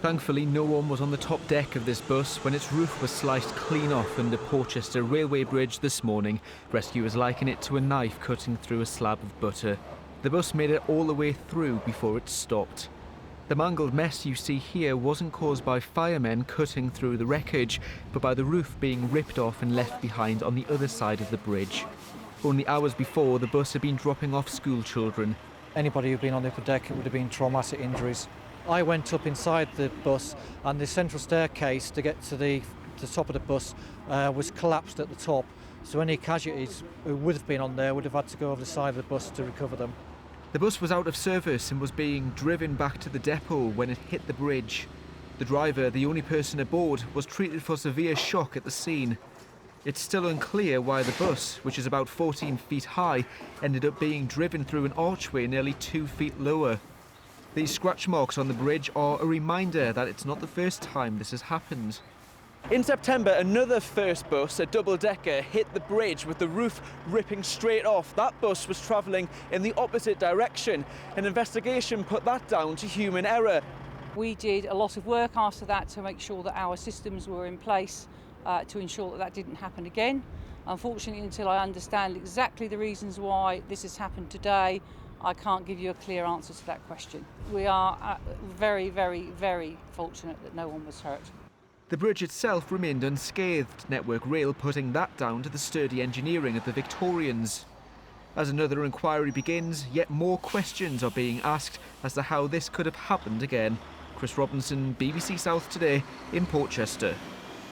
Thankfully, no one was on the top deck of this bus when its roof was sliced clean off under Portchester railway bridge this morning. Rescuers liken it to a knife cutting through a slab of butter. The bus made it all the way through before it stopped. The mangled mess you see here wasn't caused by firemen cutting through the wreckage, but by the roof being ripped off and left behind on the other side of the bridge. Only hours before, the bus had been dropping off school children. Anybody who'd been on the upper deck, it would have been traumatic injuries. I went up inside the bus and the central staircase to get to the top of the bus was collapsed at the top. So any casualties who would have been on there would have had to go over the side of the bus to recover them. The bus was out of service and was being driven back to the depot when it hit the bridge. The driver, the only person aboard, was treated for severe shock at the scene. It's still unclear why the bus, which is about 14 feet high, ended up being driven through an archway nearly 2 feet lower. These scratch marks on the bridge are a reminder that it's not the first time this has happened. In September, another first bus, a double-decker, hit the bridge with the roof ripping straight off. That bus was travelling in the opposite direction. An investigation put that down to human error. We did a lot of work after that to make sure that our systems were in place to ensure that that didn't happen again. Unfortunately, until I understand exactly the reasons why this has happened today, I can't give you a clear answer to that question. We are very, very, very fortunate that no one was hurt. The bridge itself remained unscathed, Network Rail putting that down to the sturdy engineering of the Victorians. As another inquiry begins, yet more questions are being asked as to how this could have happened again. Chris Robinson, BBC South Today in Portchester.